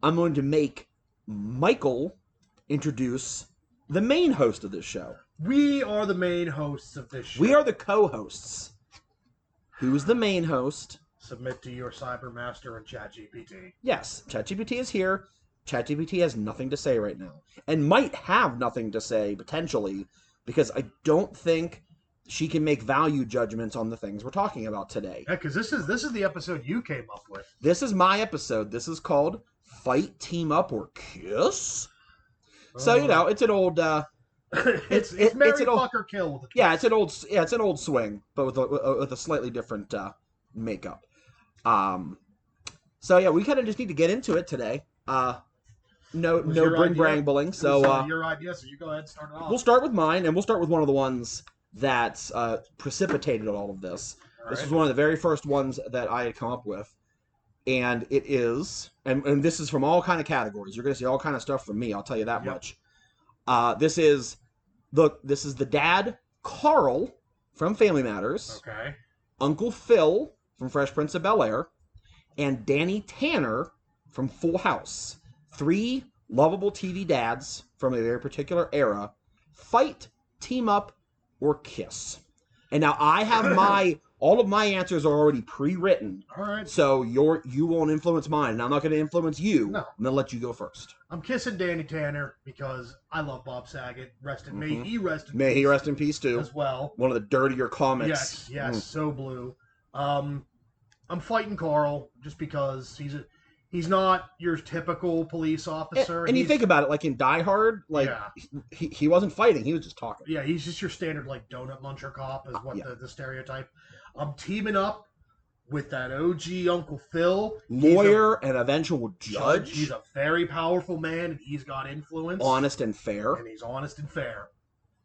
I'm going to make Michael introduce the main host of this show. We are the main hosts of this show. We are the co-hosts. Who's the main host? Submit to your cybermaster and ChatGPT. Yes, ChatGPT is here. ChatGPT has nothing to say right now. And might have nothing to say, potentially, because I don't think she can make value judgments on the things we're talking about today. Yeah, because this is the episode you came up with. This is my episode. This is called Fight, Team Up, or Kiss. So, it's an old... it's Mary Fucker Kill with a twist. Yeah, it's an old swing, but with a slightly different makeup. So yeah, we kind of just need to get into it today. No brambling. So your idea, so you go ahead and start it off. We'll start with mine, and we'll start with one of the ones that precipitated all of this. This was one of the very first ones that I had come up with, and it is, and this is from all kind of categories. You're going to see all kind of stuff from me. I'll tell you that much. This is the dad, Carl, from Family Matters. Okay. Uncle Phil from Fresh Prince of Bel-Air, and Danny Tanner from Full House. 3 lovable TV dads from a very particular era. Fight, team up, or kiss. And now I have all of my answers are already pre-written. All right. So you won't influence mine, and I'm not going to influence you. No. I'm going to let you go first. I'm kissing Danny Tanner because I love Bob Saget. May he rest in peace too. As well. One of the dirtier comics. Yes, so blue. I'm fighting Carl just because he's not your typical police officer. And you think about it, like in Die Hard, he wasn't fighting; he was just talking. Yeah, he's just your standard donut muncher cop, is what the stereotype. I'm teaming up with that OG Uncle Phil, lawyer and eventual judge. He's a very powerful man, and he's got influence. Honest and fair. And he's honest and fair.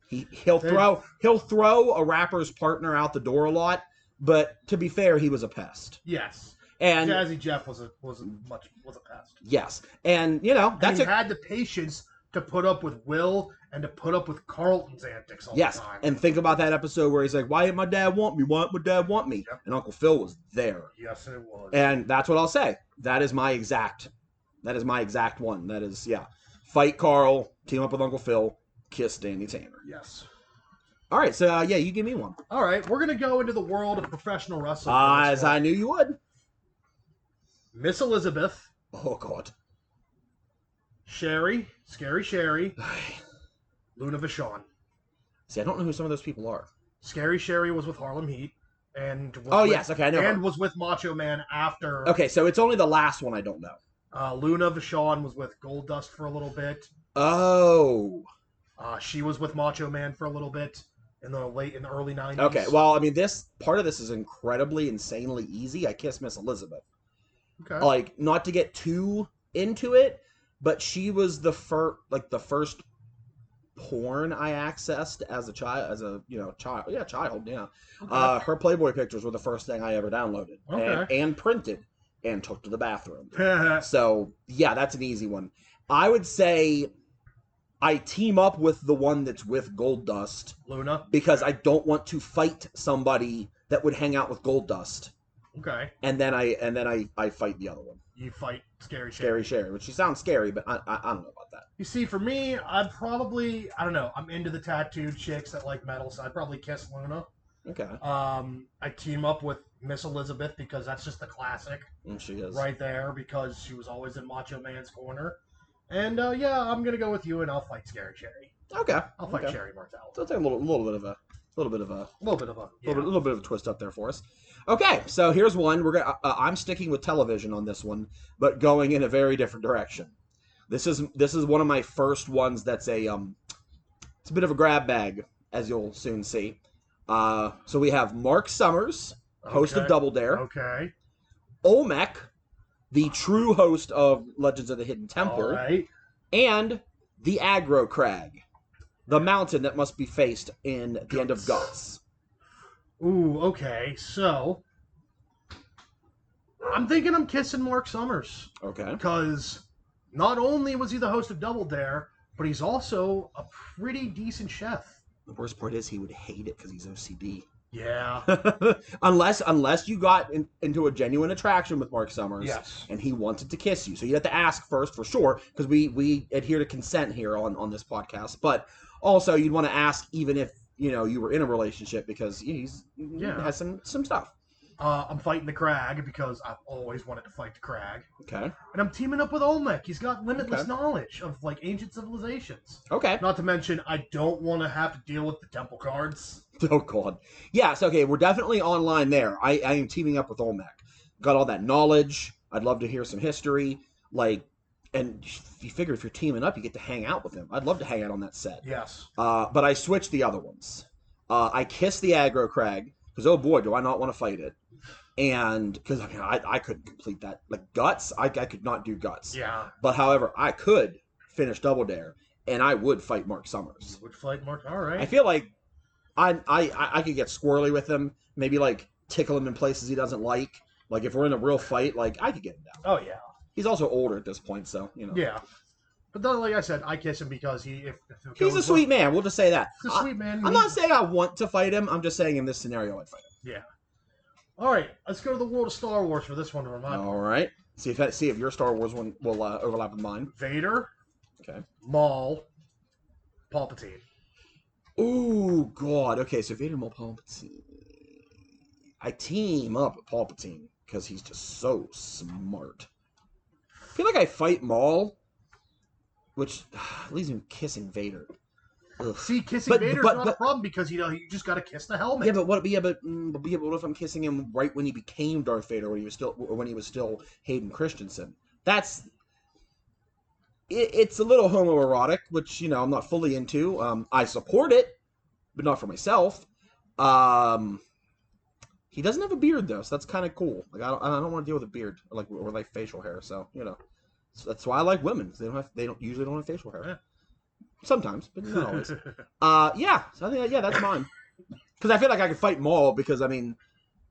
He'll throw a rapper's partner out the door a lot, but to be fair, he was a pest. Yes. And Jazzy Jeff was a pest. Yes, and he had the patience to put up with Will and to put up with Carlton's antics all the time. Yes, and think about that episode where he's like, "Why didn't my dad want me? Why didn't my dad want me?" Yep. And Uncle Phil was there. Yes, it was. And that's what I'll say. That is my exact one. That is fight Carl, team up with Uncle Phil, kiss Danny Tanner. Yes. All right, so you give me one. All right, we're gonna go into the world of professional wrestling. As I knew you would. Miss Elizabeth. Oh, God. Scary Sherry. Luna Vachon. See, I don't know who some of those people are. Scary Sherry was with Harlem Heat. And yes, okay, I know. And was with Macho Man after. Okay, so it's only the last one I don't know. Luna Vachon was with Goldust for a little bit. Oh. She was with Macho Man for a little bit in the early 90s. Okay, well, I mean, this part of this is insanely easy. I kiss Miss Elizabeth. Okay. Not to get too into it, but she was the first porn I accessed as a child, child. Okay. Her Playboy pictures were the first thing I ever downloaded and printed and took to the bathroom. So, yeah, that's an easy one. I would say I team up with the one that's with Goldust. Luna? Because I don't want to fight somebody that would hang out with Goldust. Okay. And then I fight the other one. You fight Scary Sherry, which she sounds scary, but I don't know about that. You see, for me, I don't know. I'm into the tattooed chicks that like metal, so I'd probably kiss Luna. Okay. I team up with Miss Elizabeth because that's just the classic. And she is. Right there, because she was always in Macho Man's corner. And, I'm going to go with you, and I'll fight Scary Sherry. Okay. I'll fight Sherry Martel. So it's a little bit of a twist up there for us. Okay, so here's one. I'm sticking with television on this one, but going in a very different direction. This is one of my first ones that's it's a bit of a grab bag, as you'll soon see. So we have Mark Summers, host of Double Dare. Okay. Olmec, the true host of Legends of the Hidden Temple. All right. And the Aggro Crag, the mountain that must be faced in the end of Guts. Ooh, okay. So, I'm thinking I'm kissing Mark Summers. Okay. Because not only was he the host of Double Dare, but he's also a pretty decent chef. The worst part is he would hate it because he's OCD. Yeah. unless you got into a genuine attraction with Mark Summers, Yes. and he wanted to kiss you, so you have to ask first for sure, because we adhere to consent here on this podcast. But also, you'd want to ask even if you were in a relationship, because he has some stuff. I'm fighting the Crag because I've always wanted to fight the Crag. Okay. And I'm teaming up with Olmec. He's got limitless Okay. knowledge of like ancient civilizations. Okay. Not to mention, I don't want to have to deal with the temple cards. Oh god. Yes. Okay. We're definitely online there. I am teaming up with Olmec. Got all that knowledge. I'd love to hear some history. And you figure if you're teaming up, you get to hang out with him. I'd love to hang out on that set. Yes. But I switched the other ones. I kissed the aggro Crag because oh boy, do I not want to fight it. And because I couldn't complete that. Like guts, I could not do guts. Yeah. But however, I could finish Double Dare, and I would fight Mark Summers. You would fight Mark. All right. I feel like I could get squirrely with him. Maybe like tickle him in places he doesn't like. Like if we're in a real fight, like I could get him down. Oh yeah. He's also older at this point, so Yeah. But then, like I said, I kiss him because if he's a sweet man. We'll just say that. He's a sweet man. I'm not saying I want to fight him. I'm just saying in this scenario, I'd fight him. Yeah. All right, let's go to the world of Star Wars for this one. All right. See if your Star Wars one will overlap with mine. Vader. Okay. Maul. Palpatine. Ooh, God. Okay, so Vader, Maul, Palpatine. I team up with Palpatine because he's just so smart. I feel like I fight Maul, which leaves him kissing Vader. Ugh. See, kissing Vader's not a problem because you just got to kiss the helmet. Yeah, but what if I'm kissing him right when he became Darth Vader, when he was still Hayden Christensen? It's a little homoerotic, which I'm not fully into. I support it, but not for myself. He doesn't have a beard though, so that's kind of cool. Like I don't want to deal with a beard or like facial hair. So so that's why I like women. They usually don't have facial hair. Yeah. Sometimes, but not always. Yeah. So I think that's mine. Because I feel like I could fight Maul because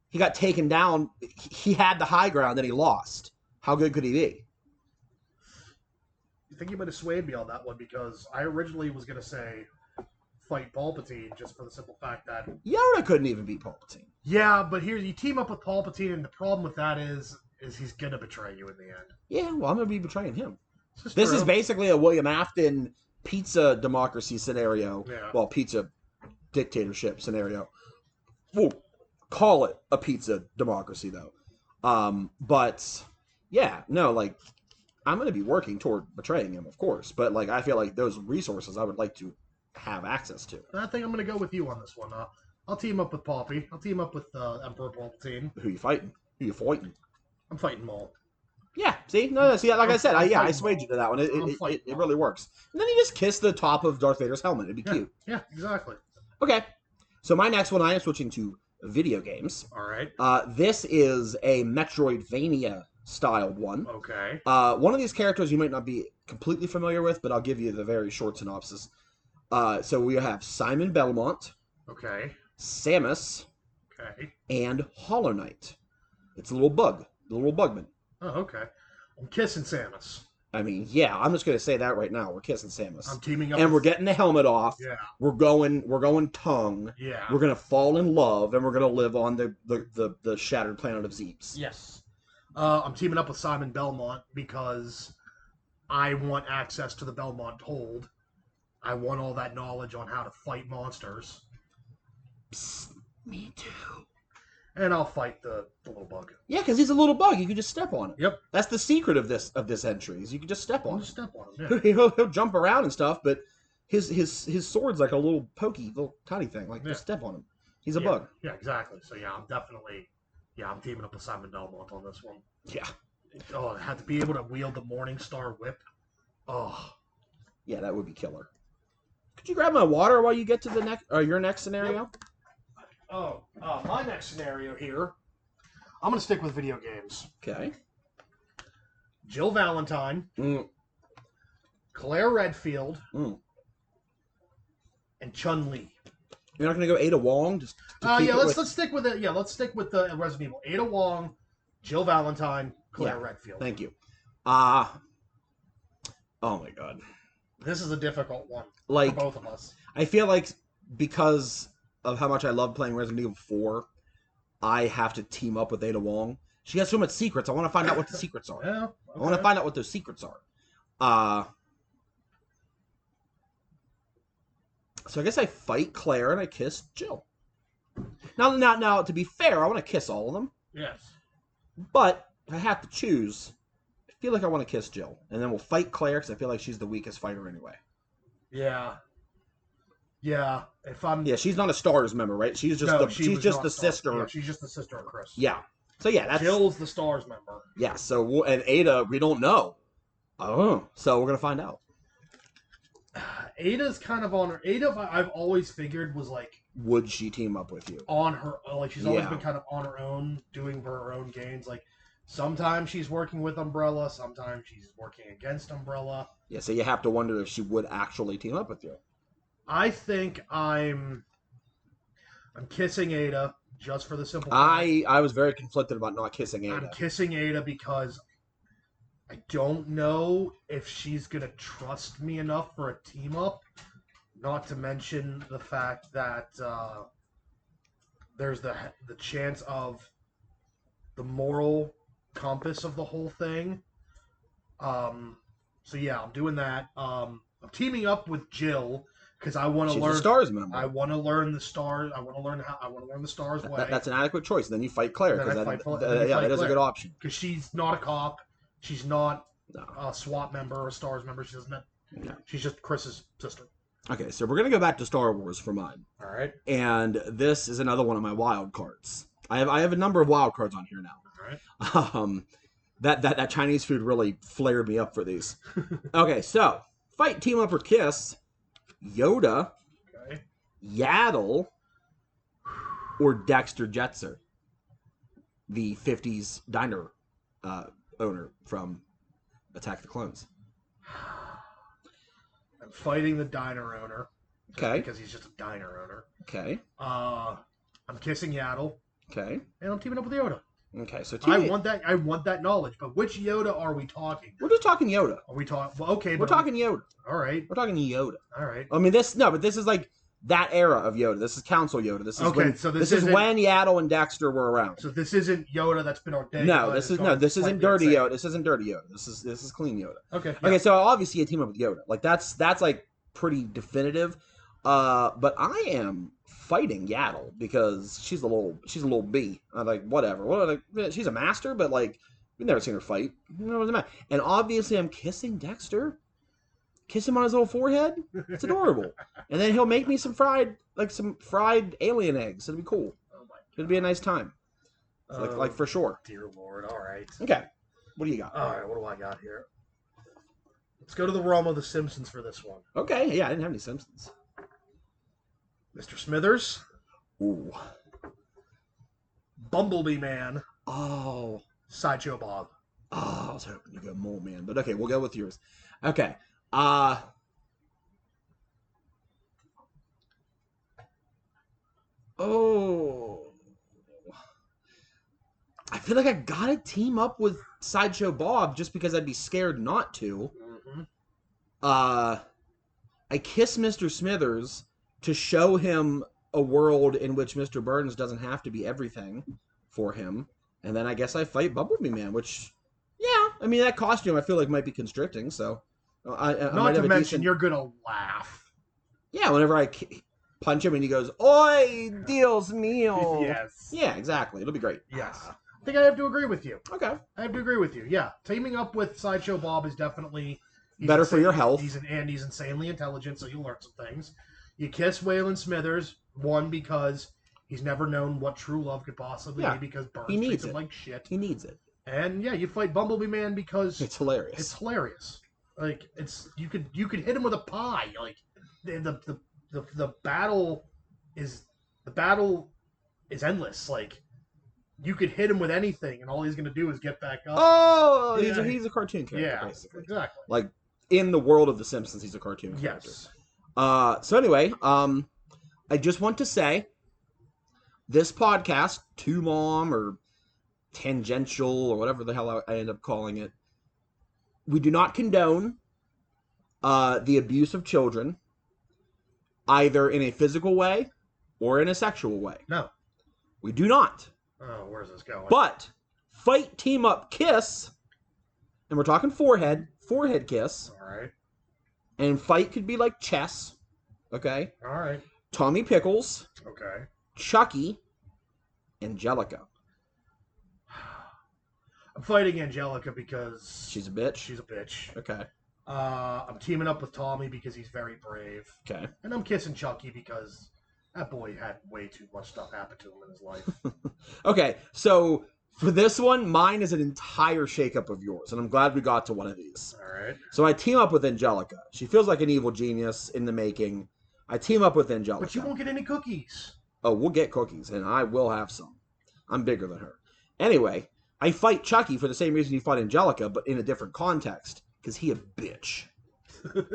he got taken down. He had the high ground, then he lost. How good could he be? I think you might have swayed me on that one because I originally was going to say fight Palpatine just for the simple fact that Yoda couldn't even beat Palpatine. Yeah, but here you team up with Palpatine, and the problem with that is he's going to betray you in the end. Yeah, well, I'm going to be betraying him. This is basically a William Afton pizza democracy scenario. Yeah. Well, pizza dictatorship scenario. We'll call it a pizza democracy, though. But yeah, no, I'm going to be working toward betraying him, of course. But I feel like those resources I would like to have access to. I think I'm going to go with you on this one. I'll team up with Poppy. I'll team up with Emperor Palpatine. Who you fighting? Who you fighting? I'm fighting Maul. Yeah, see? No, see, like I said, I swayed you to that one. It really works. And then you just kiss the top of Darth Vader's helmet. It'd be cute. Yeah, exactly. Okay. So my next one, I am switching to video games. All right. This is a Metroidvania-styled one. Okay. One of these characters you might not be completely familiar with, but I'll give you the very short synopsis. So we have Simon Belmont. Okay. Samus. Okay. And Hollow Knight. It's a little bugman. Oh, okay. I'm kissing Samus. Yeah, I'm just gonna say that right now. We're kissing Samus. I'm teaming up, and we're getting the helmet off. Yeah. We're going tongue. Yeah. We're gonna fall in love, and we're gonna live on the shattered planet of Zeeps. Yes. I'm teaming up with Simon Belmont because I want access to the Belmont Hold. I want all that knowledge on how to fight monsters. Psst, me too. And I'll fight the little bug. Yeah, because he's a little bug. You can just step on him. Yep. That's the secret of this entry. Is you can just step on him. Just step on him. Yeah. He'll jump around and stuff, but his sword's like a little pokey, little tiny thing. Just step on him. He's a bug. Yeah, exactly. So I'm teaming up with Simon Belmont on this one. Yeah. Oh, I had to be able to wield the Morning Star Whip. Oh. Yeah, that would be killer. Could you grab my water while you get to your next scenario? Yep. My next scenario here, I'm going to stick with video games. Okay. Jill Valentine, Claire Redfield, and Chun-Li. You're not going to go Ada Wong? Let's stick with it. Yeah, let's stick with the Resident Evil. Ada Wong, Jill Valentine, Claire Redfield. Thank you. Oh my God. This is a difficult one for both of us. I feel like because of how much I love playing Resident Evil 4, I have to team up with Ada Wong. She has so much secrets. I want to find out what the secrets are. Yeah, okay. I want to find out what those secrets are. So I guess I fight Claire and I kiss Jill. Now, to be fair, I want to kiss all of them. Yes. But if I have to choose, I feel like I want to kiss Jill. And then we'll fight Claire because I feel like she's the weakest fighter anyway. Yeah. Yeah. If I'm. Yeah, she's not a STARS member, right? She's just she's just the sister. Yeah, she's just the sister of Chris. Yeah. So yeah, that's Jill's the STARS member. Yeah. So and Ada, we don't know. Oh, so we're gonna find out. Ada's kind of on her. Ada, I've always figured was like. Would she team up with you? On her, like she's always been kind of on her own, doing her own games. Like sometimes she's working with Umbrella, sometimes she's working against Umbrella. Yeah, so you have to wonder if she would actually team up with you. I think I'm kissing Ada just for the simple. I was very conflicted about not kissing Ada. I'm kissing Ada because I don't know if she's gonna trust me enough for a team up. Not to mention the fact that there's the chance of the moral compass of the whole thing. So yeah, I'm doing that. I'm teaming up with Jill because I want to learn. She's a STARS member. I want to learn the stars. I want to learn the STARS way. That's an adequate choice. Then you fight Claire because that is a good option. Because she's not a cop. She's not a SWAT member or a STARS member. She doesn't. No. She's just Chris's sister. Okay, so we're going to go back to Star Wars for mine. All right. And this is another one of my wild cards. I have a number of wild cards on here now. All right. That Chinese food really flared me up for these. Okay, so fight, team up, or kiss Yoda, okay. Yaddle, or Dexter Jetser, the 50s diner owner from Attack the Clones. I'm fighting the diner owner. Okay. Because he's just a diner owner. Okay. I'm kissing Yaddle. Okay. And I'm teaming up with Yoda. Okay, so I want that knowledge, but which Yoda are we talking? We're just talking Yoda. Are we talking? Well, okay, we're talking Yoda. All right, we're talking Yoda. All right. I mean, this is like that era of Yoda. This is Council Yoda. This is okay. When, so this is when Yaddle and Dexter were around. So this isn't Yoda that's been ordained. No, this isn't dirty Yoda. This isn't dirty Yoda. This is clean Yoda. Okay. Yeah. Okay, so obviously you team up with Yoda. Like that's like pretty definitive. But I am fighting Yaddle because she's a little bee. I'm like, whatever. She's a master, but like we've never seen her fight. It doesn't matter. And obviously I'm kissing Dexter. Kiss him on his little forehead. It's adorable. And then he'll make me some fried alien eggs. It'll be cool. Oh my It'll be a nice time. Like for sure. Dear Lord. All right. Okay. What do you got? All right. What do I got here? Let's go to the realm of the Simpsons for this one. Okay. Yeah, I didn't have any Simpsons. Mr. Smithers. Ooh. Bumblebee Man. Oh. Sideshow Bob. Oh, I was hoping to go Mole Man, but okay, we'll go with yours. Okay. Oh. I feel like I gotta team up with Sideshow Bob just because I'd be scared not to. Mm-hmm. I kiss Mr. Smithers to show him a world in which Mr. Burns doesn't have to be everything for him. And then I guess I fight Bumblebee Man, which, yeah, I mean, that costume I feel like might be constricting, so... Not to mention, you're going to laugh. Yeah, whenever I punch him and he goes, "Oi, Dios mío." Yes. Yeah, exactly. It'll be great. Yes. I think I have to agree with you. Okay. I have to agree with you. Yeah. Teaming up with Sideshow Bob is definitely... better for your health. He's insanely intelligent, so you'll learn some things. You kiss Waylon Smithers, one, because he's never known what true love could possibly be because Burns treats him like shit. He needs it. And yeah, you fight Bumblebee Man because it's hilarious. It's hilarious. Like you could hit him with a pie. Like the battle is endless. Like you could hit him with anything, and all he's gonna do is get back up. Oh, yeah. He's a cartoon character, basically. Exactly. Like in the world of The Simpsons, he's a cartoon character. Yes. So anyway, I just want to say, this podcast, To Mom or Tangential or whatever the hell I end up calling it, we do not condone the abuse of children, either in a physical way or in a sexual way. No. We do not. Oh, where's this going? But fight, team up, kiss, and we're talking forehead kiss. All right. And fight could be like chess, okay? All right. Tommy Pickles, Okay. Chucky, Angelica. I'm fighting Angelica because She's a bitch. she's a bitch. Okay. I'm teaming up with Tommy because he's very brave. Okay. And I'm kissing Chucky because that boy had way too much stuff happen to him in his life. Okay, so for this one, mine is an entire shakeup of yours, and I'm glad we got to one of these. All right. So I team up with Angelica. She feels like an evil genius in the making. I team up with Angelica. But you won't get any cookies. Oh, we'll get cookies, and I will have some. I'm bigger than her. Anyway, I fight Chucky for the same reason you fought Angelica, but in a different context, because he a bitch.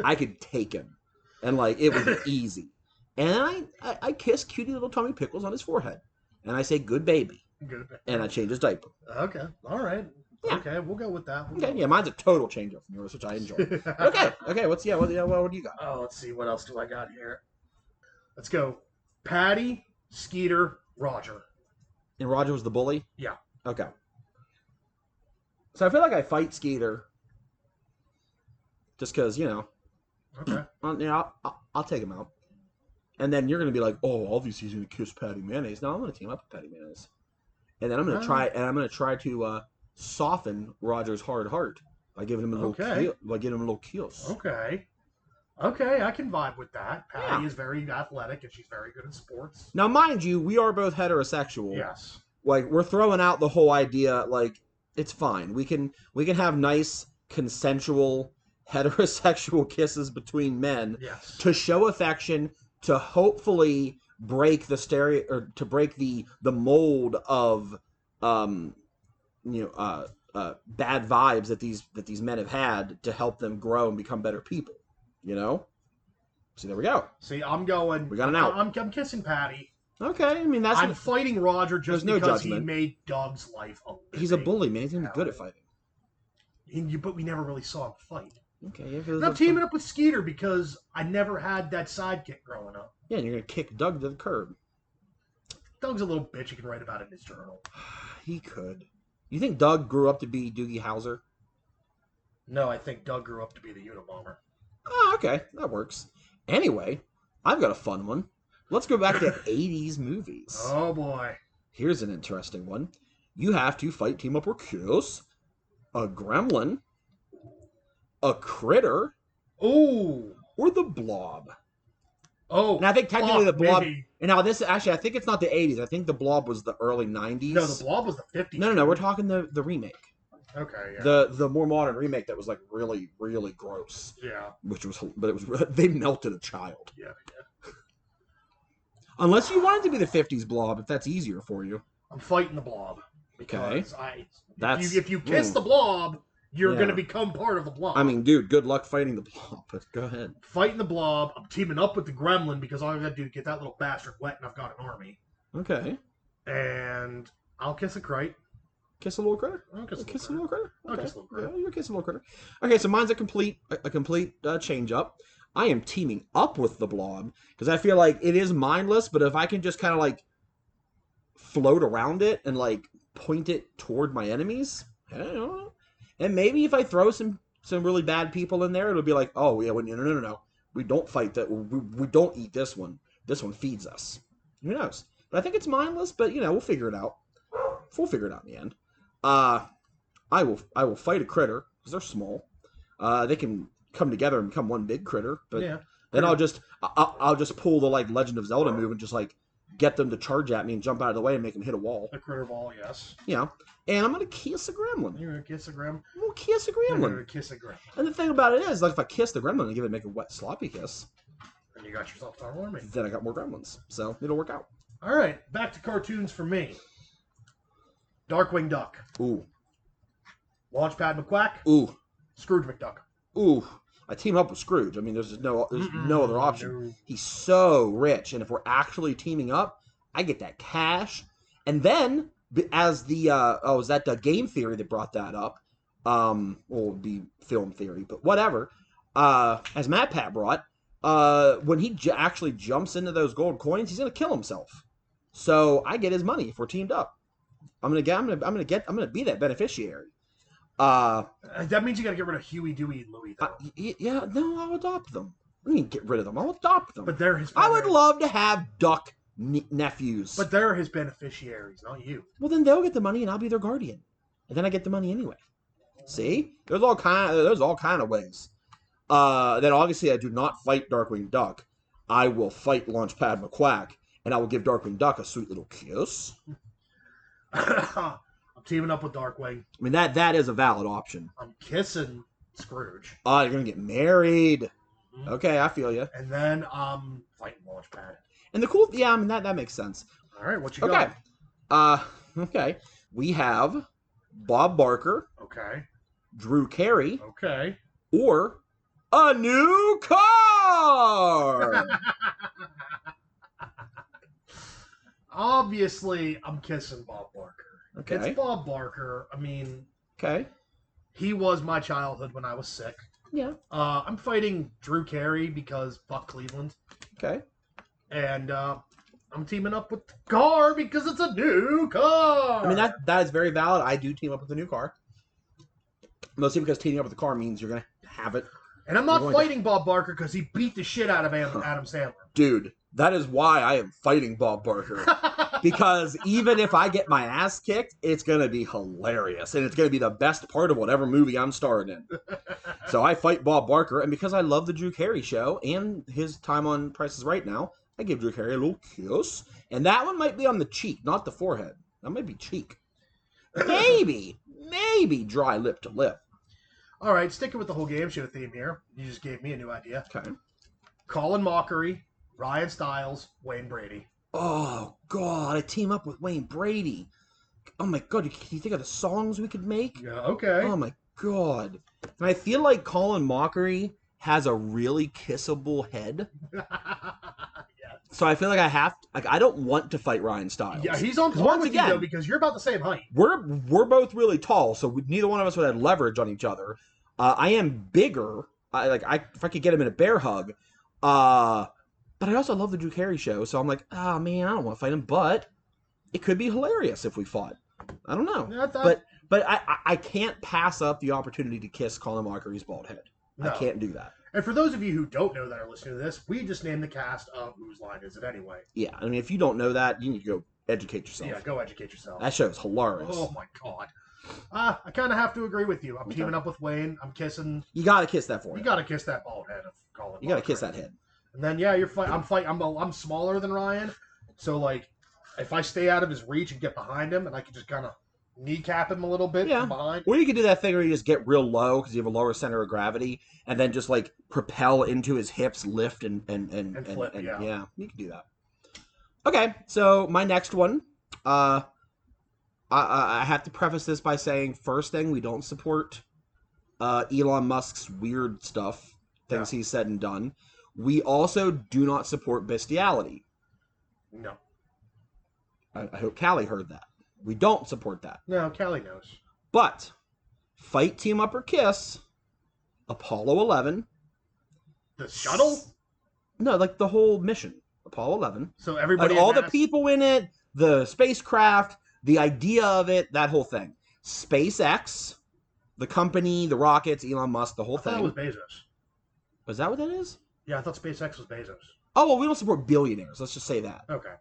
I could take him, and like it was easy. And I kiss cutie little Tommy Pickles on his forehead, and I say good baby, Good. and I change his diaper. Okay. All right. Yeah. Okay, we'll go with that. Okay, yeah, mine's a total change up from yours, which I enjoy. Okay, what do you got? Oh, let's see. What else do I got here? Let's go. Patty, Skeeter, Roger. And Roger was the bully? Yeah. Okay. So I feel like I fight Skeeter just because, Okay. I'll take him out. And then you're going to be like, oh, obviously he's going to kiss Patty Mayonnaise. No, I'm going to team up with Patty Mayonnaise. And then I'm going to try to soften Roger's hard heart by giving him a little kiss. Okay. Okay, I can vibe with that. Patty is very athletic and she's very good at sports. Now, mind you, we are both heterosexual. Yes. Like, we're throwing out the whole idea, like, it's fine. We can have nice, consensual, heterosexual kisses between men to show affection, to hopefully break the to break the mold of bad vibes that these men have had, to help them grow and become better people. So there we go. See, I'm going. We got an out. I'm kissing Patty. Okay, I mean I'm fighting Roger just because he made Doug's life a living. He's a bully, man. He's gonna be good at fighting. But we never really saw him fight. Okay, And I'm teaming up with Skeeter because I never had that sidekick growing up. Yeah, and you're gonna kick Doug to the curb. Doug's a little bitch. He can write about it in his journal. He could. You think Doug grew up to be Doogie Howser? No, I think Doug grew up to be the Unabomber. Oh, okay, that works. Anyway, I've got a fun one. Let's go back to 80s movies. Oh, boy. Here's an interesting one. You have to fight, team up, or kiss a gremlin, a critter, or the blob. Oh. And I think technically the blob... Maybe. And now this, actually, I think it's not the 80s. I think the blob was the early 90s. No, the blob was the 50s. No, we're talking the remake. Okay, yeah. The more modern remake that was like really, really gross. Yeah. But it was they melted a child. Yeah. Unless you want it to be the 50s blob, if that's easier for you. I'm fighting the blob. Because if you kiss the blob, you're going to become part of the blob. I mean, dude, good luck fighting the blob, but go ahead. Fighting the blob. I'm teaming up with the gremlin because all I got to do is get that little bastard wet and I've got an army. Okay. And I'll kiss a crate. Kiss a little critter? I'll kiss a little critter. Okay. I'll kiss a little critter. Yeah, you're kissing a little critter. Okay, so mine's a complete change up. I am teaming up with the blob because I feel like it is mindless, but if I can just kind of like float around it and like point it toward my enemies, I don't know. And maybe if I throw some really bad people in there, it'll be like, oh yeah, no. We don't fight that. We don't eat this one. This one feeds us. Who knows? But I think it's mindless, but we'll figure it out. We'll figure it out in the end. I will fight a critter because they're small. They can come together and become one big critter, but then I'll just pull the like Legend of Zelda move and just like get them to charge at me and jump out of the way and make them hit a wall. A critter ball, yes. And I'm gonna kiss a gremlin. You're gonna kiss a gremlin. We'll kiss a gremlin. You're gonna kiss a gremlin. And the thing about it is, like, if I kiss the gremlin and make a wet sloppy kiss, and you got yourself an army. Then I got more gremlins, so it'll work out. All right, back to cartoons for me. Darkwing Duck. Ooh. Launchpad McQuack. Ooh. Scrooge McDuck. Ooh. I team up with Scrooge. I mean, there's no other option. No. He's so rich, and if we're actually teaming up, I get that cash. And then, as the is that the game theory that brought that up? Or the film theory, but whatever. As Matt Pat brought, when he actually jumps into those gold coins, he's gonna kill himself. So I get his money if we're teamed up. I'm gonna be that beneficiary. That means you got to get rid of Huey, Dewey, and Louie, though. Yeah, no, I'll adopt them. I mean, get rid of them. I'll adopt them. But they're his. I would love to have duck nephews. But they're his beneficiaries, not you. Well, then they'll get the money, and I'll be their guardian, and then I get the money anyway. See, there's all kind of ways. Then obviously I do not fight Darkwing Duck. I will fight Launchpad McQuack, and I will give Darkwing Duck a sweet little kiss. I'm teaming up with Darkwing. I mean, that is a valid option. I'm kissing Scrooge. Oh, you're gonna get married. Mm-hmm. Okay, I feel you. And then fighting Launchpad. And the cool, yeah, I mean that makes sense. All right, what you got? Okay. We have Bob Barker. Okay. Drew Carey. Okay. Or a new car. Obviously, I'm kissing Bob Barker. Okay. It's Bob Barker. I mean, okay. He was my childhood when I was sick. Yeah. I'm fighting Drew Carey because fuck Cleveland. Okay. And I'm teaming up with the car because it's a new car. I mean, that is very valid. I do team up with a new car. Mostly because teaming up with the car means you're going to have it. And I'm not fighting Bob Barker because he beat the shit out of Adam Sandler. Dude, that is why I am fighting Bob Barker. Because even if I get my ass kicked, it's going to be hilarious. And it's going to be the best part of whatever movie I'm starring in. So I fight Bob Barker. And because I love the Drew Carey show and his time on Price is Right now, I give Drew Carey a little kiss. And that one might be on the cheek, not the forehead. That might be cheek. Maybe dry lip to lip. All right, sticking with the whole game show theme here. You just gave me a new idea. Okay. Colin Mockery, Ryan Stiles, Wayne Brady. Oh, God, I team up with Wayne Brady. Oh, my God, can you think of the songs we could make? Yeah, okay. Oh, my God. And I feel like Colin Mockery has a really kissable head. Yes. So I feel like I don't want to fight Ryan Stiles. Yeah, he's on par with you, though, because you're about the same height. We're both really tall, so neither one of us would have leverage on each other. I am bigger. If I could get him in a bear hug. But I also love the Drew Carey show, so I'm like, oh, man, I don't want to fight him, but it could be hilarious if we fought. I don't know. Yeah, but I can't pass up the opportunity to kiss Colin Mockery's bald head. No. I can't do that. And for those of you who don't know that are listening to this, we just named the cast of Whose Line Is It Anyway? Yeah, I mean, if you don't know that, you need to go educate yourself. Yeah, go educate yourself. That show's hilarious. Oh, my God. I kind of have to agree with you. I'm teaming up with Wayne. I'm kissing. You got to kiss that for him. You got to kiss that bald head of Colin. You got to kiss that head. And then, yeah, you're fighting. I'm smaller than Ryan. So, like, if I stay out of his reach and get behind him, and I can just kind of kneecap him a little bit from behind. Or you could do that thing where you just get real low because you have a lower center of gravity, and then just like propel into his hips, lift and flip. Yeah, you can do that. Okay, so my next one, I have to preface this by saying, first thing, we don't support Elon Musk's weird stuff, things he's said and done. We also do not support bestiality. No. I hope Callie heard that. We don't support that. No, Callie knows. But fight, team up, or kiss, Apollo 11. The shuttle? No, like the whole mission. Apollo 11. So everybody, like all the people in it, the spacecraft, the idea of it, that whole thing. SpaceX, the company, the rockets, Elon Musk, the whole thing. I thought it was Bezos. Was that what that is? Yeah, I thought SpaceX was Bezos. Oh, well, we don't support billionaires. Let's just say that. Okay.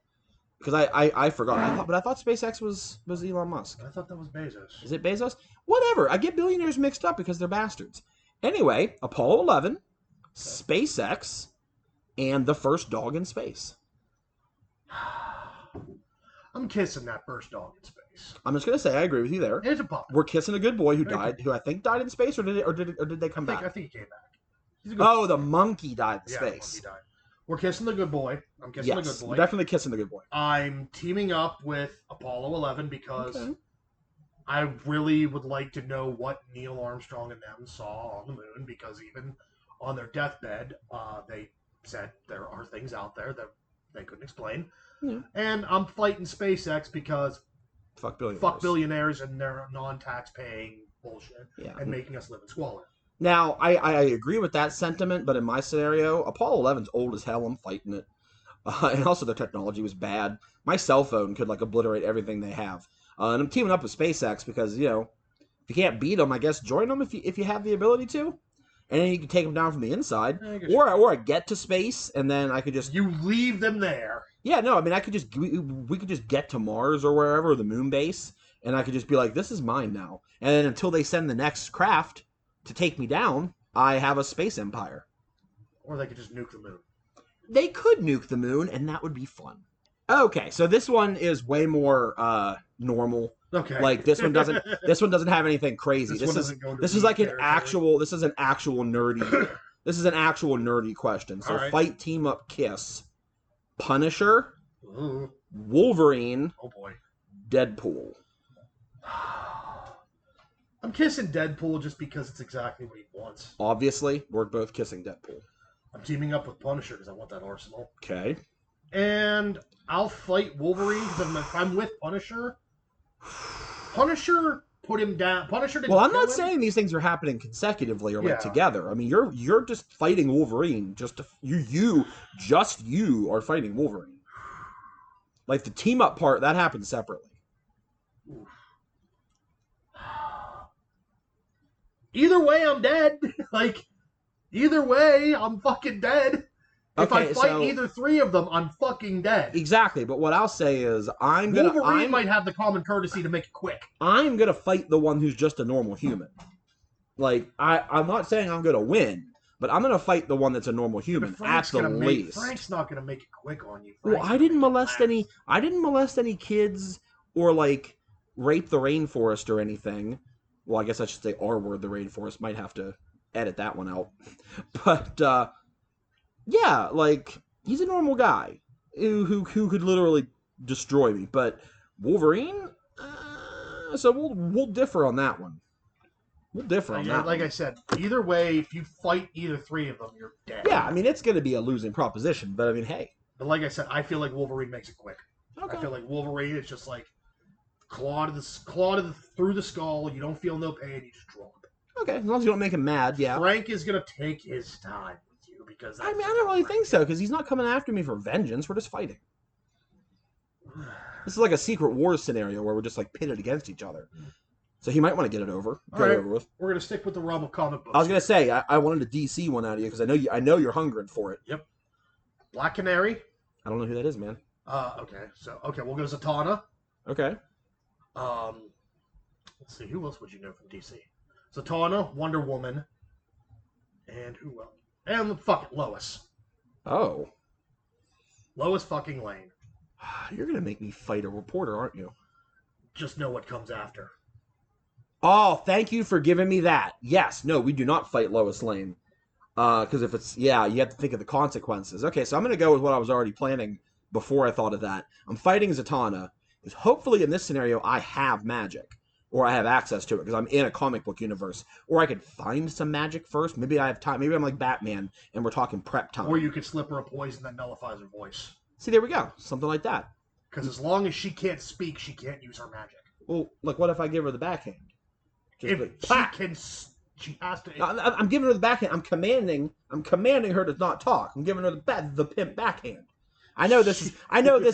Because I forgot. I thought SpaceX was Elon Musk. I thought that was Bezos. Is it Bezos? Whatever. I get billionaires mixed up because they're bastards. Anyway, Apollo 11, SpaceX, and the first dog in space. I'm kissing that first dog in space. I'm just gonna say I agree with you there. It's a pup. We're kissing a good boy who I think died in space, or did they come back? I think he came back. The monkey died in space. The monkey died. We're kissing the good boy. I'm kissing the good boy. We're definitely kissing the good boy. I'm teaming up with Apollo 11 because I really would like to know what Neil Armstrong and them saw on the moon, because even on their deathbed, they said there are things out there that they couldn't explain. Yeah. And I'm fighting SpaceX because fuck billionaires and their non-tax paying bullshit and making us live in squalor. Now, I agree with that sentiment, but in my scenario, Apollo 11's old as hell. I'm fighting it. And also, the technology was bad. My cell phone could, like, obliterate everything they have. And I'm teaming up with SpaceX because, you know, if you can't beat them, I guess join them if you have the ability to. And then you can take them down from the inside. Or I get to space, and then I could just... You leave them there. Yeah, no, I mean, we could just get to Mars or wherever, or the moon base, and I could just be like, this is mine now. And then until they send the next craft to take me down, I have a space empire. Or they could just nuke the moon. They could nuke the moon, and that would be fun. Okay, so this one is way more normal. Okay. Like this one doesn't have anything crazy. This is like an actual nerdy this is an actual nerdy question. So right. Fight, team up, kiss. Punisher, Ooh. Wolverine, oh boy, Deadpool. I'm kissing Deadpool just because it's exactly what he wants. Obviously, we're both kissing Deadpool. I'm teaming up with Punisher because I want that arsenal. Okay. And I'll fight Wolverine because if I'm with Punisher, Punisher put him down. Punisher didn't. Well, I'm not saying these things are happening consecutively or like together. I mean, you're just fighting Wolverine. You are fighting Wolverine. Like the team up part that happens separately. Oof. Either way, I'm dead. Like either way, I'm fucking dead. If I fight either three of them, I'm fucking dead. Exactly, but what I'll say is Wolverine might have the common courtesy to make it quick. I'm gonna fight the one who's just a normal human. Like I'm not saying I'm gonna win, but I'm gonna fight the one that's a normal human at the least. Frank's not gonna make it quick on you. Well, I didn't molest any kids or like rape the rainforest or anything. Well, I guess I should say R word the rainforest. Might have to edit that one out. But yeah, like he's a normal guy who could literally destroy me. But Wolverine, so we'll differ on that one. We'll differ on that. Like I said, either way, if you fight either three of them, you're dead. Yeah, I mean it's going to be a losing proposition. But I mean, hey. But like I said, I feel like Wolverine makes it quick. Okay. I feel like Wolverine is just like claw through the skull. You don't feel no pain. You just drop. Okay, as long as you don't make him mad, yeah. Frank is gonna take his time with you because I don't really think so because he's not coming after me for vengeance. We're just fighting. This is like a Secret Wars scenario where we're just like pitted against each other. So he might want to get it over. Over with. We're gonna stick with the realm of comic books. I was gonna say I wanted a DC one out of you because I know you're hungering for it. Yep. Black Canary. I don't know who that is, man. Okay. We'll go Zatanna. Okay. Let's see. Who else would you know from DC? Zatanna, Wonder Woman, and who else? And Lois. Oh. Lois fucking Lane. You're gonna make me fight a reporter, aren't you? Just know what comes after. Oh, thank you for giving me that. Yes, no, we do not fight Lois Lane. Because if it's, you have to think of the consequences. Okay, so I'm going to go with what I was already planning before I thought of that. I'm fighting Zatanna. Because hopefully in this scenario, I have magic. Or I have access to it, because I'm in a comic book universe. Or I could find some magic first. Maybe I have time. Maybe I'm like Batman, and we're talking prep time. Or you could slip her a poison that nullifies her voice. See, there we go. Something like that. Because as long as she can't speak, she can't use her magic. Well, like, what if I give her the backhand? Just she has to. I'm giving her the backhand. I'm commanding her to not talk. I'm giving her the pimp backhand. I know this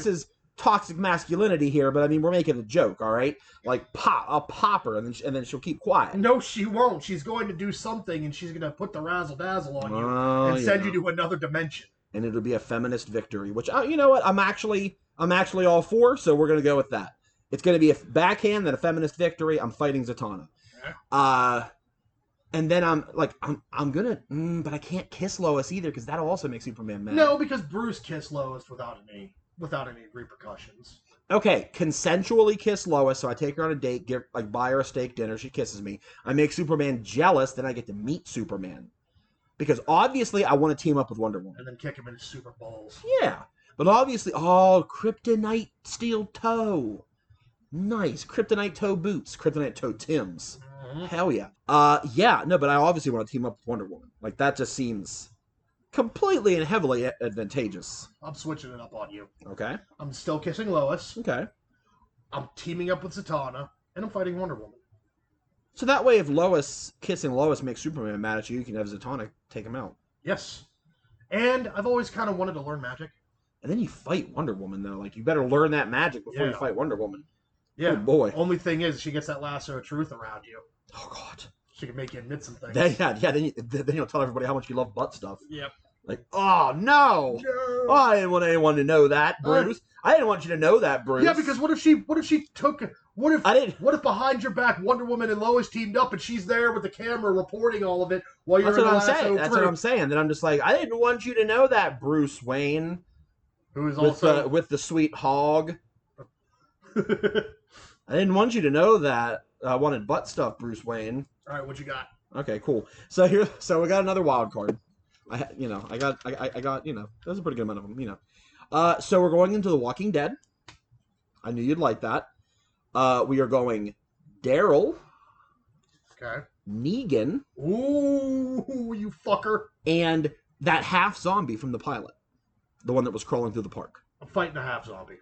is toxic masculinity here, but I mean we're making a joke, all right? Like I'll pop her, and then she'll keep quiet. No, she won't. She's going to do something, and she's going to put the razzle dazzle on you and send you to another dimension. And it'll be a feminist victory, which you know what? I'm actually all for. So we're going to go with that. It's going to be a backhand, then a feminist victory. I'm fighting Zatanna. And then I'm gonna, but I can't kiss Lois either because that'll also make Superman mad. No, because Bruce kissed Lois without any repercussions. Okay, consensually kiss Lois, so I take her on a date, buy her a steak dinner, she kisses me. I make Superman jealous, then I get to meet Superman. Because obviously I want to team up with Wonder Woman. And then kick him in his super balls. Yeah, but obviously, Kryptonite steel toe. Nice, Kryptonite toe boots, Kryptonite toe Tims. Hell yeah. But I obviously want to team up with Wonder Woman. Like, that just seems completely and heavily advantageous. I'm switching it up on you. Okay. I'm still kissing Lois. Okay. I'm teaming up with Zatanna, and I'm fighting Wonder Woman. So that way, if kissing Lois makes Superman mad at you, you can have Zatanna take him out. Yes. And I've always kind of wanted to learn magic. And then you fight Wonder Woman, though. Like, you better learn that magic before you Yeah. fight Wonder Woman. Yeah. Oh, boy. Only thing is, she gets that lasso of truth around you. Oh, God. She can make you admit some things. Then you'll tell everybody how much you love butt stuff. Yep. Like, oh, no! No. Oh, I didn't want anyone to know that, Bruce. I didn't want you to know that, Bruce. Yeah, because what if behind your back Wonder Woman and Lois teamed up and she's there with the camera reporting all of it while you're That's in what the I'm saying. That's what I'm saying. Then I'm just like, I didn't want you to know that, Bruce Wayne. Who is with also with the sweet hog. I didn't want you to know that. I wanted butt stuff, Bruce Wayne. All right, what you got? Okay, cool. So we got another wild card. I got, that was a pretty good amount of them, So we're going into The Walking Dead. I knew you'd like that. We are going Daryl. Okay. Negan. Ooh, you fucker. And that half zombie from the pilot. The one that was crawling through the park. I'm fighting a half zombie.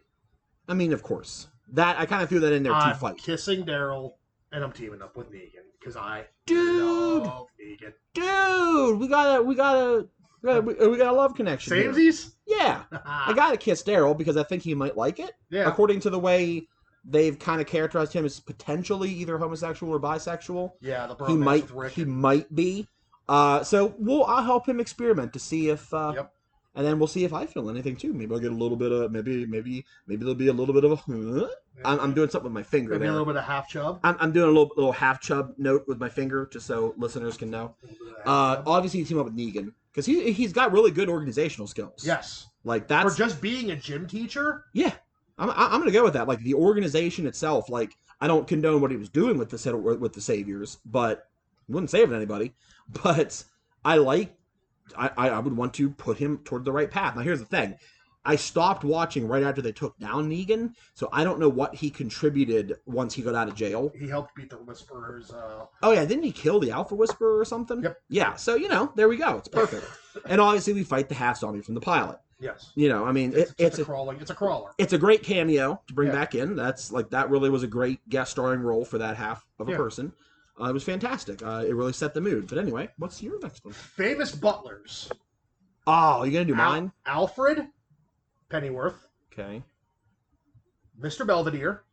I mean, of course. That I kind of threw that in there to fight. Kissing Daryl, and I'm teaming up with Negan because I love Negan. Dude, we got a love connection. Samesies? Yeah, I gotta kiss Daryl because I think he might like it. Yeah. According to the way they've kind of characterized him as potentially either homosexual or bisexual. Yeah, the bromance with Rick. He might be. So I'll help him experiment to see if. Yep. And then we'll see if I feel anything too. Maybe I'll get a little bit of maybe there'll be a little bit of a. Huh? I'm doing something with my finger. Maybe there. a little bit of half chub. I'm doing a little half chub note with my finger just so listeners can know. Obviously, you team up with Negan because he's got really good organizational skills. Yes, like that's for just being a gym teacher. Yeah, I'm gonna go with that. Like the organization itself. Like I don't condone what he was doing with the Saviors, but he wasn't saving anybody. But I would want to put him toward the right path. Now, here's the thing. I stopped watching right after they took down Negan, so I don't know what he contributed once he got out of jail. He helped beat the Whisperers. Oh, yeah. Didn't he kill the Alpha Whisperer or something? Yep. Yeah, so, there we go. It's perfect. And obviously, we fight the half-zombie from the pilot. Yes. I mean, it's a crawler. It's a great cameo to bring back in. That really was a great guest starring role for that half of a person. It was fantastic. It really set the mood. But anyway, what's your next one? Famous butlers. Oh, you gonna do mine? Alfred Pennyworth. Okay. Mr. Belvedere.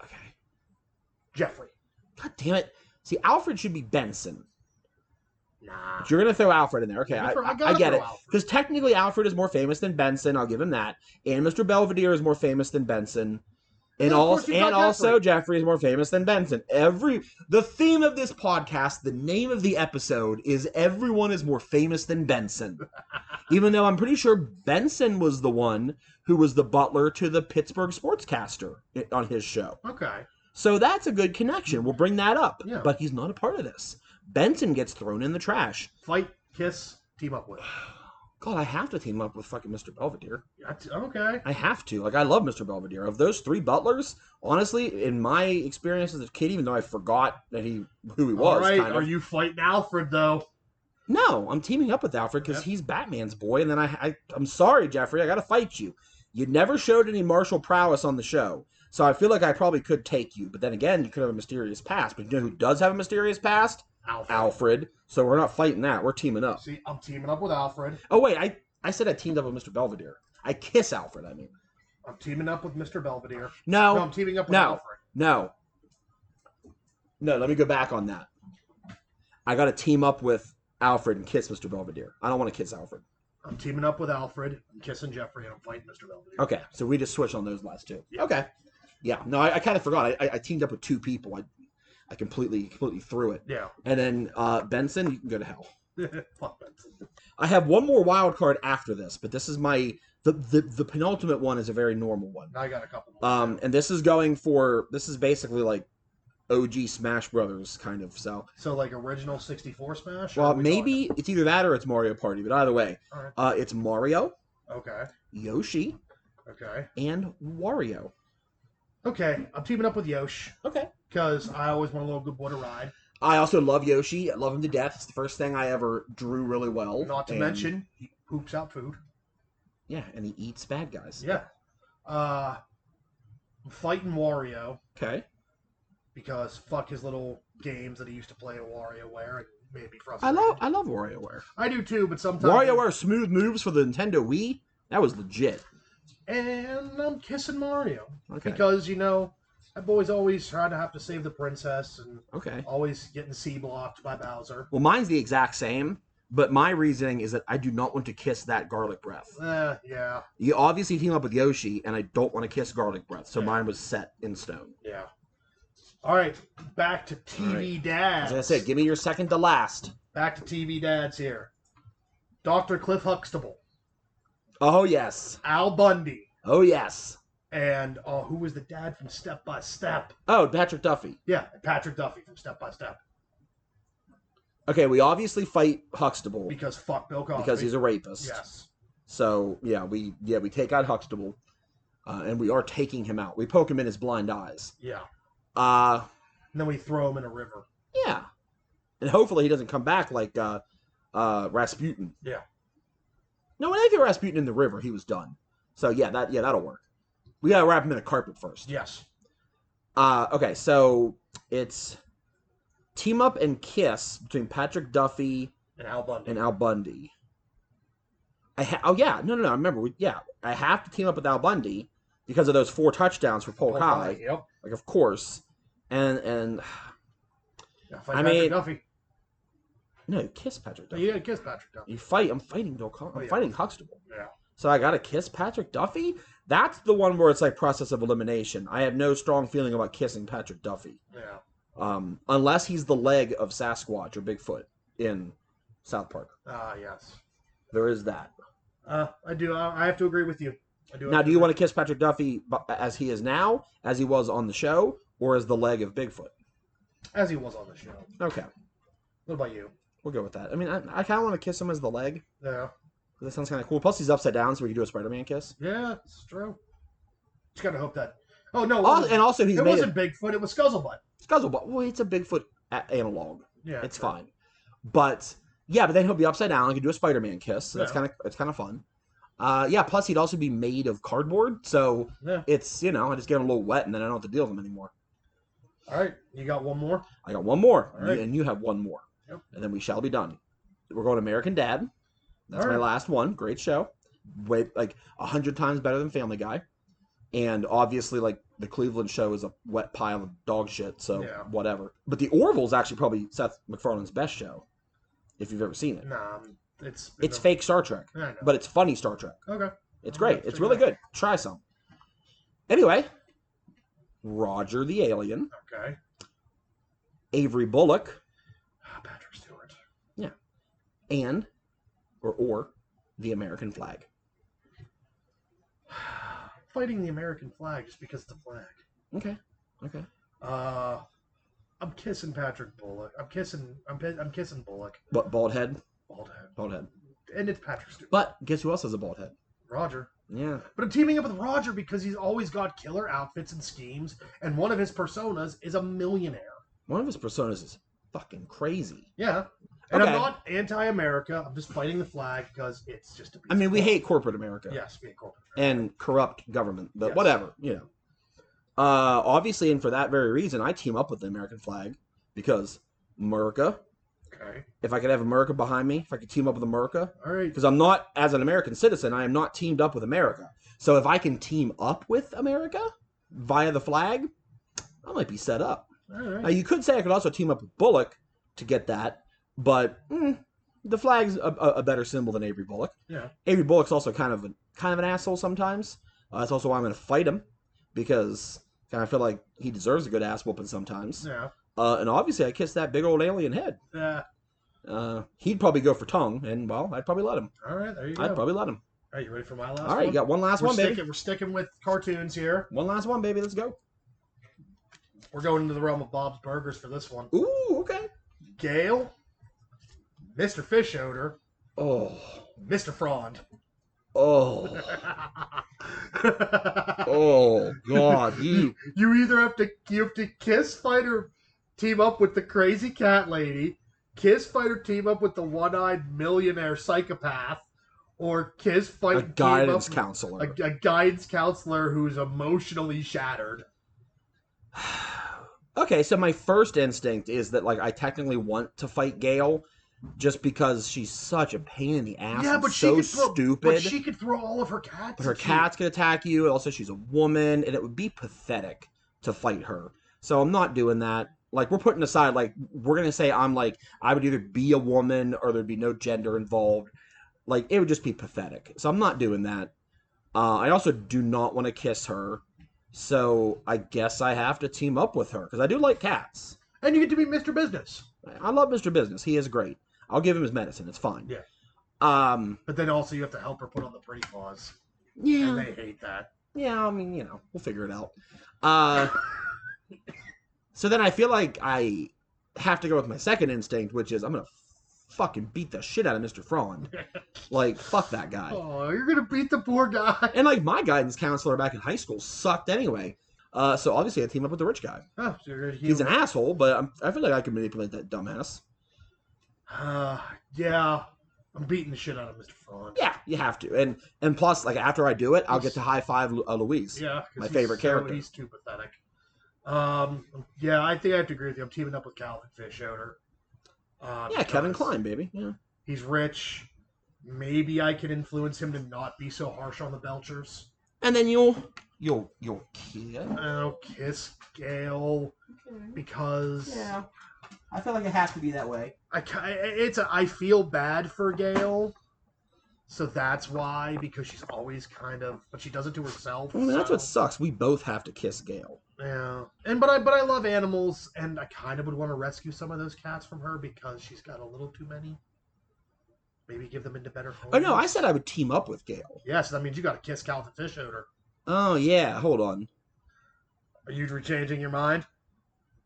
Okay. Jeffrey. God damn it. See, Alfred should be Benson. Nah. But you're going to throw Alfred in there. Okay, I get it. Because technically Alfred is more famous than Benson. I'll give him that. And Mr. Belvedere is more famous than Benson. And also Jeffrey is more famous than Benson. The theme of this podcast, the name of the episode is everyone is more famous than Benson. Even though I'm pretty sure Benson was the one who was the butler to the Pittsburgh sportscaster on his show. Okay. So that's a good connection. We'll bring that up. Yeah. But he's not a part of this. Benson gets thrown in the trash. Fight, kiss, team up with. God, I have to team up with fucking Mr. Belvedere. Okay. I have to. Like, I love Mr. Belvedere. Of those three butlers, honestly, in my experience as a kid, even though I forgot who he was. All right, kind of, are you fighting Alfred, though? No, I'm teaming up with Alfred because he's Batman's boy, and then I'm sorry, Jeffrey, I gotta fight you. You never showed any martial prowess on the show, so I feel like I probably could take you, but then again, you could have a mysterious past. But you know who does have a mysterious past? Alfred. So we're not fighting that. We're teaming up. See, I'm teaming up with Alfred. Oh, wait, I said I teamed up with Mr. Belvedere. I kiss Alfred, I mean. I'm teaming up with Mr. Belvedere. No, I'm teaming up with Alfred. No, let me go back on that. I got to team up with Alfred and kiss Mr. Belvedere. I don't want to kiss Alfred. I'm teaming up with Alfred. I'm kissing Jeffrey, and I'm fighting Mr. Belvedere. Okay, so we just switched on those last two. Yeah. Okay. Yeah, no, I kind of forgot. I teamed up with two people. I completely threw it. Yeah. And then Benson, you can go to hell. Fuck Benson. I have one more wild card after this, but this is the penultimate one is a very normal one. I got a couple more. And this is basically like OG Smash Brothers kind of. So like original 64 Smash? Well, maybe it's either that or it's Mario Party, but either way, it's Mario. Okay. Yoshi. Okay. And Wario. Okay, I'm teaming up with Yosh. Okay. Because I always want a little good boy to ride. I also love Yoshi. I love him to death. It's the first thing I ever drew really well. Not to mention, he poops out food. Yeah, and he eats bad guys. Yeah. I'm fighting Wario. Okay. Because fuck his little games that he used to play WarioWare and maybe I frustrated. love WarioWare. I do too, but sometimes WarioWare Smooth Moves for the Nintendo Wii. That was legit. And I'm kissing Mario Okay. because that boy's always trying to have to save the princess and Okay. always getting C-blocked by Bowser. Well, mine's the exact same, but my reasoning is that I do not want to kiss that garlic breath. Yeah. You obviously team up with Yoshi, and I don't want to kiss garlic breath, so Yeah. mine was set in stone. Yeah. All right, back to TV dads. As I said, give me your second to last. Back to TV dads here. Dr. Cliff Huxtable. Oh, yes. Al Bundy. Oh, yes. And who was the dad from Step by Step? Oh, Patrick Duffy. Yeah, Patrick Duffy from Step by Step. Okay, we obviously fight Huxtable Because fuck Bill Cosby. because he's a rapist. Yes. So we take out Huxtable, and we are taking him out. We poke him in his blind eyes. Yeah. Uh, And then we throw him in a river. yeah, and hopefully he doesn't come back like Rasputin. Yeah. No, when they threw Rasputin in the river, he was done. So that'll work. We gotta wrap him in a carpet first. Yes. Okay, so it's team up and kiss between Patrick Duffy And Al Bundy. and Al Bundy. I remember. I have to team up with Al Bundy because of those 4 touchdowns for Polk High. Yep. Like, of course. And Yeah, fight I Patrick mean- Duffy. no, kiss Patrick Duffy. You gotta kiss Patrick Duffy. I'm fighting Bill Cosby. I'm Oh, yeah. fighting Huxtable. Yeah. So I gotta kiss Patrick Duffy? That's the one where it's like process of elimination. I have no strong feeling about kissing Patrick Duffy. Yeah. Unless he's the leg of Sasquatch or Bigfoot in South Park. Yes. There is that. I do. I have to agree with you. Now, do you want to kiss Patrick Duffy as he is now, as he was on the show, or as the leg of Bigfoot? As he was on the show. Okay, What about you? we'll go with that. I mean, I kind of want to kiss him as the leg. Yeah. That sounds kind of cool. Plus, he's upside down, so we can do a Spider-Man kiss. Yeah, it's true. Just gotta hope that. Oh no! And also, he's it made wasn't Bigfoot. It was Scuzzlebutt. Scuzzlebutt. Well, it's a Bigfoot analog. Yeah. It's fine. But then he'll be upside down. I can do a Spider-Man kiss. So that's Yeah. kind of fun. Plus he'd also be made of cardboard, so Yeah. it's I just get him a little wet and then I don't have to deal with him anymore. All right. You got one more. I got one more, All right. and you have one more, Yep. and then we shall be done. We're going American Dad. That's All my right. last one. Great show, way like 100 times better than Family Guy, and obviously like the Cleveland show is a wet pile of dog shit. So Yeah. whatever. But the Orville's actually probably Seth MacFarlane's best show, if you've ever seen it. Nah, it's It's fake Star Trek, I know. but it's funny Star Trek. Okay. It's I'll great. have to It's check really it out. good. Try some. Anyway, Roger the Alien, Okay. Avery Bullock, Patrick Stewart. and or the American flag. Fighting the American flag just because it's a flag. Okay. I'm kissing Patrick Bullock. I'm kissing Bullock. But bald head? Bald head. Bald head. And it's Patrick Stewart. But guess who else has a bald head? Roger. Yeah. But I'm teaming up with Roger because he's always got killer outfits and schemes, and one of his personas is a millionaire. One of his personas is fucking crazy. Yeah. And I'm Okay. not anti-America. I'm just fighting the flag because it's just a piece I mean, of we work. hate corporate America. Yes, we hate corporate. And corrupt government. But Yes. whatever, Obviously, and for that very reason, I team up with the American flag because America. Okay. If I could have America behind me, if I could team up with America, All right. because I'm not, as an American citizen, I am not teamed up with America. So if I can team up with America via the flag, I might be set up. All right. Now, you could say I could also team up with Bullock to get that, but the flag's a better symbol than Avery Bullock. Yeah. Avery Bullock's also kind of an asshole sometimes. That's also why I'm going to fight him, because I feel like he deserves a good ass whooping sometimes. Yeah. And obviously, I kissed that big old alien head. Yeah. He'd probably go for tongue, and well, I'd probably let him. All right. There you go. I'd probably let him. All right. You ready for my last All right, one? you got one last one, baby. We're sticking with cartoons here. One last one, baby. Let's go. We're going into the realm of Bob's Burgers for this one. Ooh, okay. Gale, Mr. Fish Odor, Oh, Mr. Frond. oh, oh, God, you. You either have to kiss fight or team up with the crazy cat lady, kiss fight or team up with the one-eyed millionaire psychopath, or kiss fight A and team guidance up counselor. a guidance counselor who's emotionally shattered. Okay, so my first instinct is that like I technically want to fight Gale, just because she's such a pain in the ass. Yeah, and but so stupid. stupid. She could throw all of her cats. But her cats could attack you. And also, she's a woman, and it would be pathetic to fight her. So I'm not doing that. Like, we're putting aside, like, we're going to say I'm like, I would either be a woman or there'd be no gender involved. Like, it would just be pathetic. So I'm not doing that. I also do not want to kiss her. So I guess I have to team up with her because I do like cats. And you get to be Mr. Business. I love Mr. Business. He is great. I'll give him his medicine. It's fine. Yeah. But then also you have to help her put on the pretty paws. Yeah. And they hate that. Yeah, I mean, we'll figure it out. So then I feel like I have to go with my second instinct, which is I'm going to fucking beat the shit out of Mr. Frond. Like, fuck that guy. Oh, you're going to beat the poor guy. And, like, my guidance counselor back in high school sucked anyway. So obviously I team up with the rich guy. Oh, so he's an asshole, but I feel like I can manipulate that dumbass. Yeah. I'm beating the shit out of Mr. Frond. Yeah, you have to. And plus, like, after I do it, I'll get to high five Louise. Yeah. My favorite character. He's too pathetic. Yeah, I think I have to agree with you. I'm teaming up with Calvin Fishoder. Yeah, Kevin Kline, baby. Yeah. He's rich. Maybe I can influence him to not be so harsh on the Belchers. And then you'll kiss. I'll kiss Gale because I feel like it has to be that way. I feel bad for Gale, so that's why, because she's always but she does it to herself. I mean, that's what sucks. We both have to kiss Gale. Yeah, but I love animals, and I kind of would want to rescue some of those cats from her because she's got a little too many. Maybe give them into better homes. Oh no, I said I would team up with Gale. Yes, that means you got to kiss Calvin Fishoder. Oh yeah, hold on. Are you changing your mind?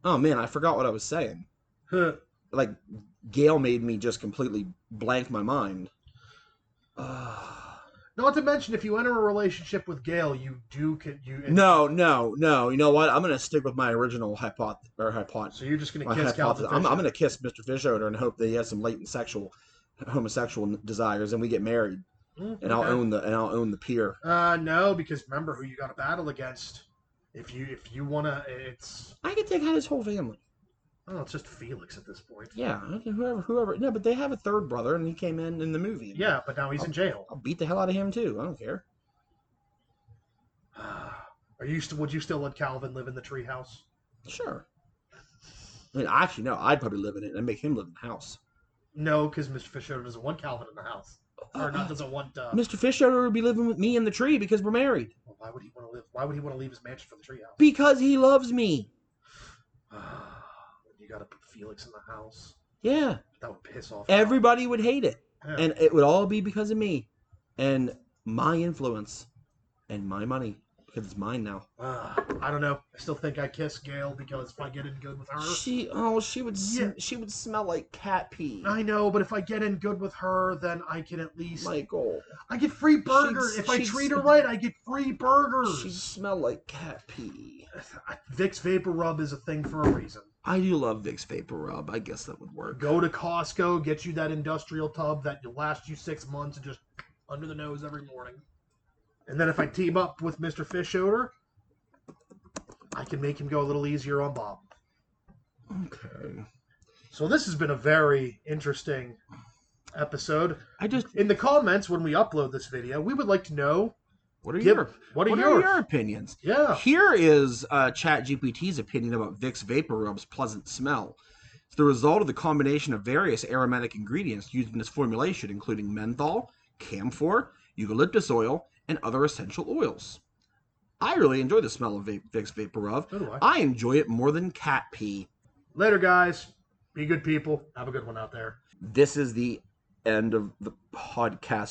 Oh man, I forgot what I was saying. Like, Gale made me just completely blank my mind. Not to mention, if you enter a relationship with Gale, No. You know what? I'm gonna stick with my original hypothesis. So you're just gonna kiss Calvin Fishoder? I'm gonna kiss Mr. Fishoder and hope that he has some latent homosexual desires, and we get married. Okay. And I'll own the pier. No, because remember who you got to battle against. If you wanna, I could take out his whole family. Oh, it's just Felix at this point. Yeah, whoever. No, but they have a third brother, and he came in the movie. Yeah, but now he's in jail. I'll beat the hell out of him too. I don't care. Would you still let Calvin live in the treehouse? Sure. I mean, actually, no. I'd probably live in it and make him live in the house. No, because Mr. Fishoder doesn't want Calvin in the house. Doesn't want. Mr. Fishoder would be living with me in the tree because we're married. Well, why would he want to live? Why would he want to leave his mansion for the treehouse? Because he loves me. You got to put Felix in the house. Yeah. That would piss off. Everybody would hate it, yeah. And it would all be because of me, and my influence, and my money. Because it's mine now. I don't know. I still think I kiss Gale because if I get in good with her, she would smell like cat pee. I know, but if I get in good with her, then I can at least Michael. I get free burgers. If I treat her right, I get free burgers. She'd smell like cat pee. Vicks Vapor Rub is a thing for a reason. I do love Vicks Vapor Rub. I guess that would work. Go to Costco, get you that industrial tub that will last you 6 months and just under the nose every morning. And then if I team up with Mr. Fishoder, I can make him go a little easier on Bob. Okay. So this has been a very interesting episode. In the comments when we upload this video, we would like to know what are your opinions? Yeah. Here is ChatGPT's opinion about Vicks Vapor Rub's pleasant smell. It's the result of the combination of various aromatic ingredients used in this formulation, including menthol, camphor, eucalyptus oil, and other essential oils. I really enjoy the smell of Vicks Vapor Rub. So do I enjoy it more than cat pee. Later, guys. Be good people. Have a good one out there. This is the end of the podcast.